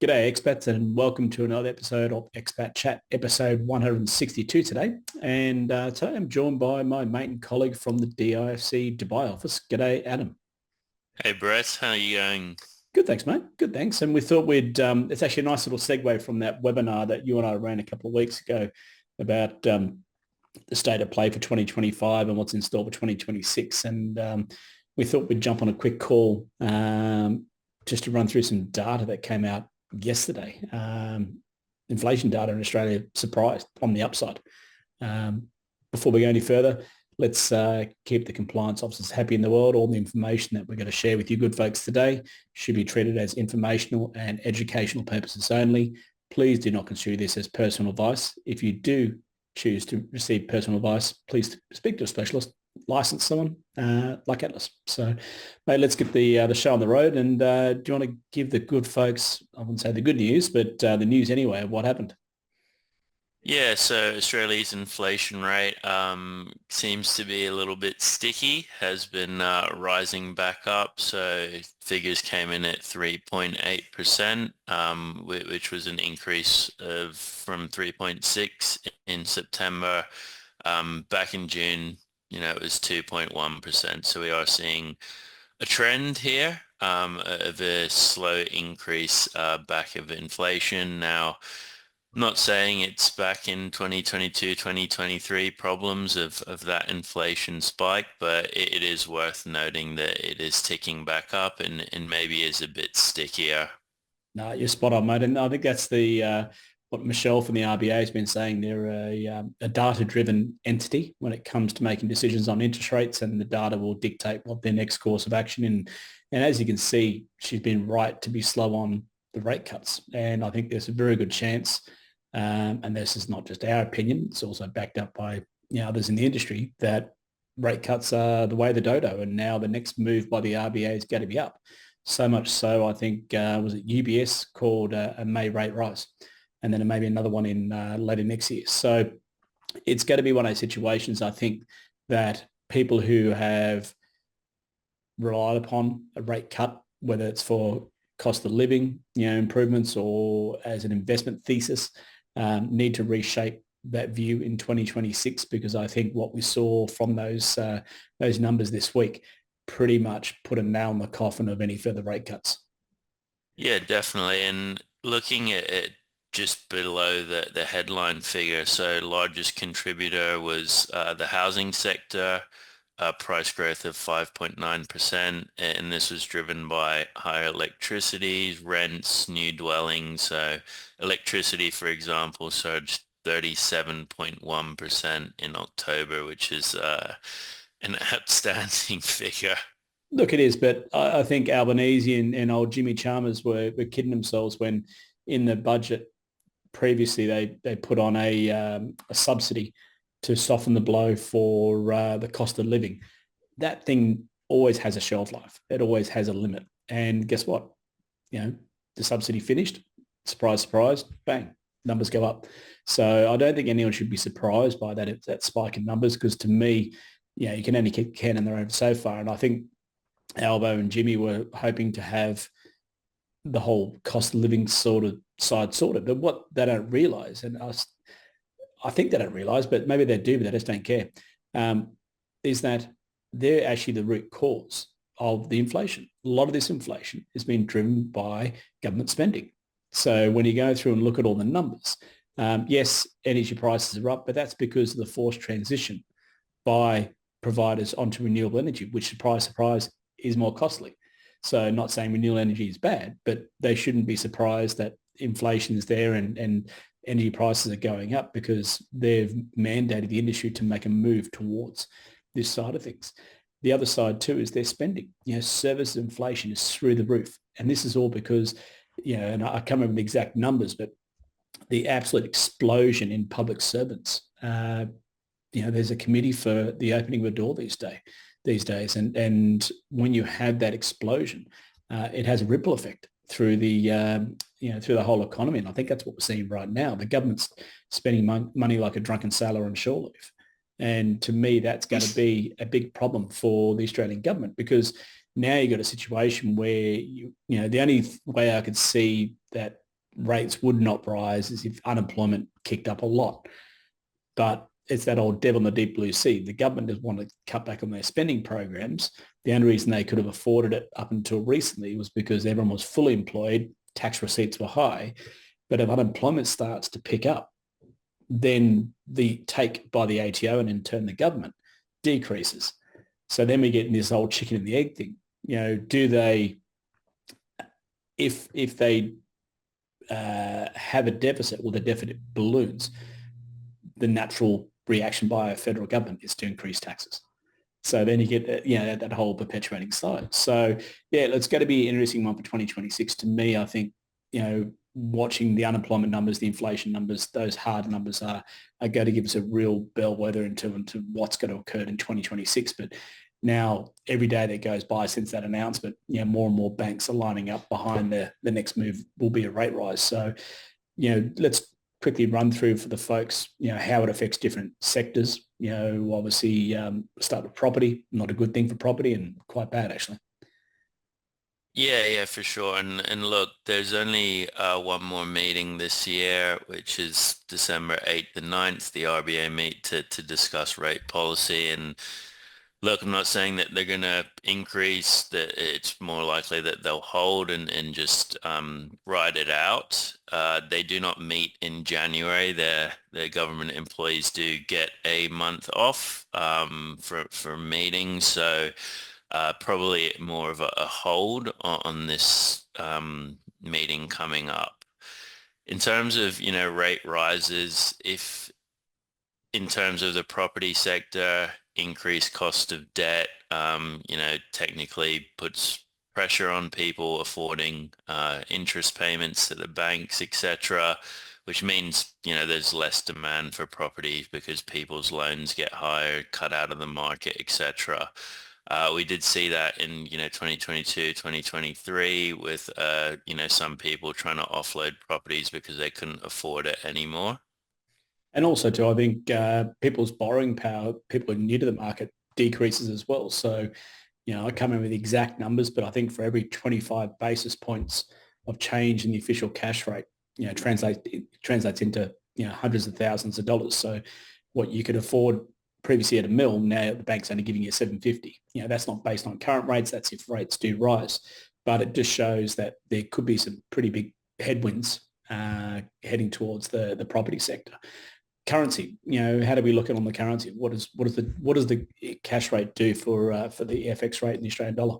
G'day, expats, and welcome to another episode of Expat Chat, episode 162 today. And today I'm joined by my mate and colleague from the DIFC Dubai office. G'day, Adam. Hey Brett, how are you going? Good, thanks, mate. Good, thanks. And we thought it's actually a nice little segue from that webinar that you and I ran a couple of weeks ago about the state of play for 2025 and what's in store for 2026. And we thought we'd jump on a quick call just to run through some data that came out yesterday. Inflation data in Australia surprised on the upside. Before we go any further, let's keep the compliance officers happy in the world. All the information that we're going to share with you good folks today should be treated as informational and educational purposes only. Please do not construe this as personal advice. If you do choose to receive personal advice, please speak to a specialist, license someone like Atlas. So, mate, let's get the show on the road. And do you want to give the good folks, I wouldn't say the good news, but the news anyway of what happened? Yeah, so Australia's inflation rate seems to be a little bit sticky, has been rising back up. So figures came in at 3.8%, which was an increase from 3.6 in September. Back in June, it was 2.1%. So we are seeing a trend here of a slow increase back of inflation. Now, not saying it's back in 2022, 2023 problems of that inflation spike, but it is worth noting that it is ticking back up and maybe is a bit stickier. No, you're spot on, mate. And I think that's what Michelle from the RBA has been saying. They're a data-driven entity when it comes to making decisions on interest rates, and the data will dictate what their next course of action. And as you can see, she's been right to be slow on the rate cuts. And I think there's a very good chance, and this is not just our opinion, it's also backed up by others in the industry, that rate cuts are the way of the dodo. And now the next move by the RBA is going to be up. So much so, I think, was it UBS called a May rate rise, and then maybe another one in later next year. So it's going to be one of those situations, I think, that people who have relied upon a rate cut, whether it's for cost of living, improvements, or as an investment thesis, need to reshape that view in 2026, because I think what we saw from those numbers this week pretty much put a nail in the coffin of any further rate cuts. Yeah, definitely. And looking at it just below the headline figure, so largest contributor was the housing sector, price growth of 5.9%, and this was driven by higher electricity, rents, new dwellings. So electricity, for example, surged 37.1% in October, which is an outstanding figure. Look, it is, but I think Albanese and old Jimmy Chalmers were kidding themselves when in the budget previously they put on a subsidy to soften the blow for the cost of living. That thing always has a shelf life. It always has a limit. And guess what? The subsidy finished. Surprise, surprise, bang, numbers go up. So I don't think anyone should be surprised by that spike in numbers, because to me, you can only kick the can in the road so far. And I think Albo and Jimmy were hoping to have the whole cost of living sort of side sorted. But what they don't realise, and I think they don't realise, but maybe they do, but they just don't care, is that they're actually the root cause of the inflation. A lot of this inflation is being driven by government spending. So when you go through and look at all the numbers, yes, energy prices are up, but that's because of the forced transition by providers onto renewable energy, which, surprise, surprise, is more costly. So not saying renewable energy is bad, but they shouldn't be surprised that inflation is there and energy prices are going up, because they've mandated the industry to make a move towards this side of things. The other side too is their spending. Service inflation is through the roof. And this is all because, and I can't remember the exact numbers, but the absolute explosion in public servants. There's a committee for the opening of a door these days. And when you have that explosion, it has a ripple effect through through the whole economy. And I think that's what we're seeing right now. The government's spending money like a drunken sailor on shore leave. And to me, that's going to be a big problem for the Australian government, because now you've got a situation where the only way I could see that rates would not rise is if unemployment kicked up a lot. But it's that old devil in the deep blue sea. The government does want to cut back on their spending programs. The only reason they could have afforded it up until recently was because everyone was fully employed, tax receipts were high. But if unemployment starts to pick up, then the take by the ATO and in turn the government decreases. So then we get in this old chicken and the egg thing. Do they, if they have a deficit or the deficit balloons, the natural reaction by a federal government is to increase taxes. So then you get that whole perpetuating side. So yeah, it's going to be an interesting one for 2026. To me, I think watching the unemployment numbers, the inflation numbers, those hard numbers are going to give us a real bellwether into what's going to occur in 2026. But now every day that goes by since that announcement, more and more banks are lining up behind the next move will be a rate rise. So let's quickly run through for the folks, how it affects different sectors. Obviously start with property, not a good thing for property and quite bad actually. Yeah, for sure. And look, there's only one more meeting this year, which is December 8th and 9th. The RBA meet to discuss rate policy. And look, I'm not saying that they're going to increase, that it's more likely that they'll hold and just ride it out. They do not meet in January. Their government employees do get a month off for meetings. So probably more of a hold on this meeting coming up. In terms of, rate rises, if in terms of the property sector, increased cost of debt, technically puts pressure on people affording interest payments to the banks, etc., which means, there's less demand for properties because people's loans get higher, cut out of the market, etc. We did see that in, 2022, 2023 with, some people trying to offload properties because they couldn't afford it anymore. And also too, I think people's borrowing power, people who are new to the market, decreases as well. So, I can't remember the exact numbers, but I think for every 25 basis points of change in the official cash rate, translates into, hundreds of thousands of dollars. So what you could afford previously at a mil, now the bank's only giving you 750. That's not based on current rates. That's if rates do rise. But it just shows that there could be some pretty big headwinds heading towards the property sector. Currency, how do we look at on the currency? What does the cash rate do for the FX rate in the Australian dollar?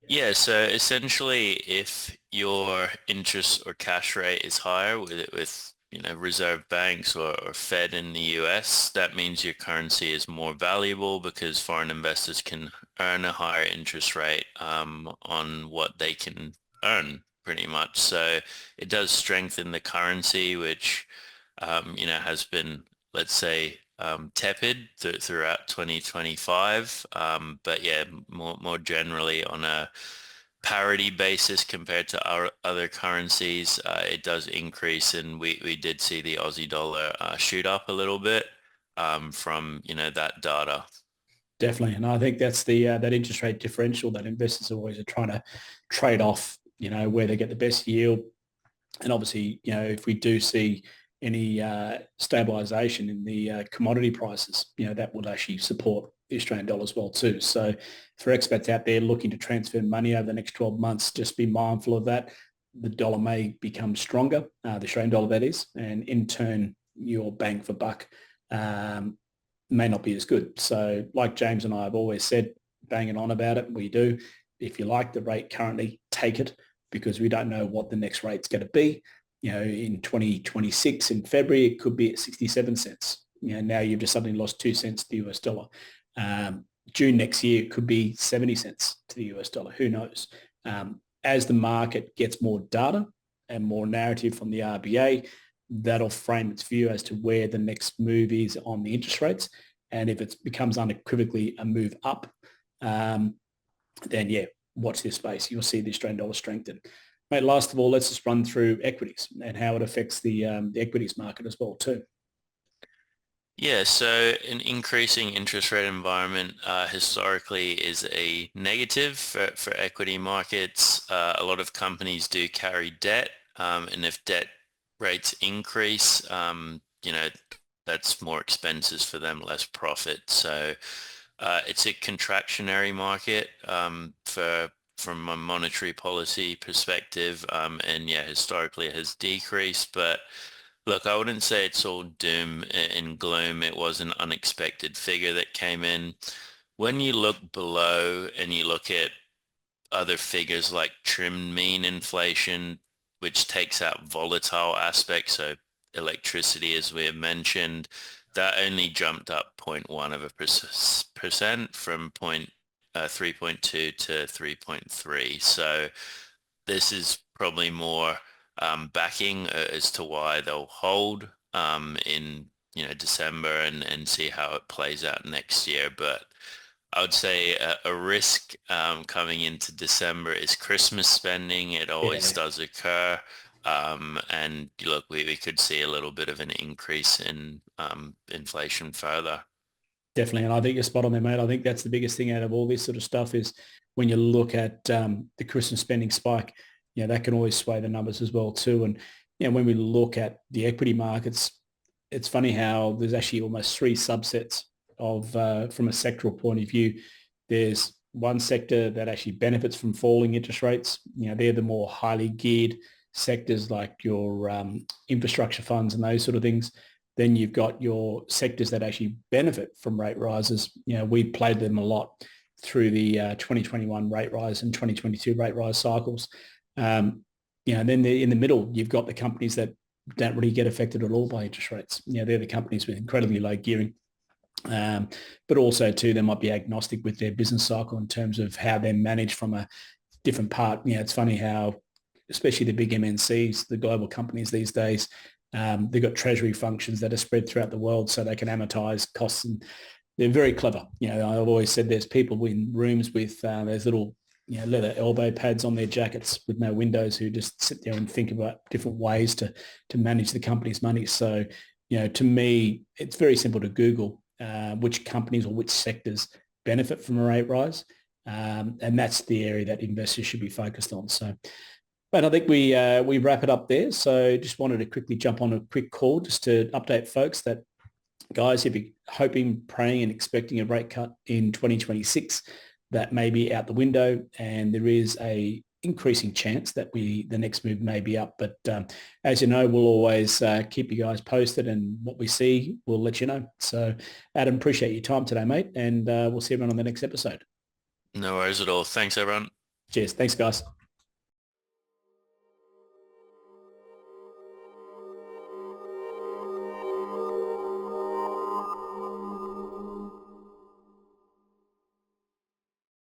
Yeah, so essentially, if your interest or cash rate is higher with reserve banks or Fed in the US, that means your currency is more valuable because foreign investors can earn a higher interest rate on what they can earn, pretty much. So it does strengthen the currency, which has been, let's say, tepid throughout 2025. But yeah, more generally on a parity basis compared to our other currencies, it does increase, and we did see the Aussie dollar shoot up a little bit from that data. Definitely, and I think that's the that interest rate differential that investors always are trying to trade off. Where they get the best yield, and obviously, if we do see any stabilisation in the commodity prices, that would actually support the Australian dollar as well too. So for expats out there looking to transfer money over the next 12 months, just be mindful of that. The dollar may become stronger, the Australian dollar that is, and in turn your bang for buck may not be as good. So like James and I have always said, banging on about it, we do. If you like the rate currently, take it, because we don't know what the next rate's going to be. In 2026 in February, it could be at 67 cents. Now you've just suddenly lost 2 cents to the US dollar. June next year, it could be 70 cents to the US dollar. Who knows? As the market gets more data and more narrative from the RBA, that'll frame its view as to where the next move is on the interest rates. And if it becomes unequivocally a move up, then yeah, watch this space. You'll see the Australian dollar strengthen. Mate, last of all, let's just run through equities and how it affects the equities market as well too. Yeah, so an increasing interest rate environment historically is a negative for equity markets. A lot of companies do carry debt, And if debt rates increase, that's more expenses for them, less profit. So it's a contractionary market from a monetary policy perspective. And yeah, historically it has decreased. But look, I wouldn't say it's all doom and gloom. It was an unexpected figure that came in. When you look below and you look at other figures like trim mean inflation, which takes out volatile aspects, so electricity, as we have mentioned, that only jumped up 0.1 of a percent from 3.2 to 3.3. So this is probably more backing as to why they'll hold in December and see how it plays out next year. But I would say a risk coming into December is Christmas spending. It always Yeah, does occur. And look, we could see a little bit of an increase in inflation further. definitely. And I think you're spot on there, mate. I think that's the biggest thing out of all this sort of stuff is when you look at the Christmas spending spike, that can always sway the numbers as well too. And when we look at the equity markets, it's funny how there's actually almost three subsets of from a sectoral point of view. There's one sector that actually benefits from falling interest rates. They're the more highly geared sectors like your infrastructure funds and those sort of things. Then you've got your sectors that actually benefit from rate rises. We played them a lot through the 2021 rate rise and 2022 rate rise cycles. And then in the middle, you've got the companies that don't really get affected at all by interest rates. They're the companies with incredibly low gearing. But also too, they might be agnostic with their business cycle in terms of how they're managed from a different part. It's funny how, especially the big MNCs, the global companies these days, they've got treasury functions that are spread throughout the world so they can amortize costs, and they're very clever. I've always said there's people in rooms with there's little leather elbow pads on their jackets with no windows who just sit there and think about different ways to manage the company's money. So, to me, it's very simple to Google which companies or which sectors benefit from a rate rise. And that's the area that investors should be focused on. So, but I think we wrap it up there. So just wanted to quickly jump on a quick call just to update folks that, guys, if you're hoping, praying and expecting a rate cut in 2026, that may be out the window, and there is a increasing chance that the next move may be up. But as you know, we'll always keep you guys posted, and what we see, we'll let you know. So Adam, appreciate your time today, mate, and we'll see everyone on the next episode. No worries at all. Thanks, everyone. Cheers. Thanks, guys.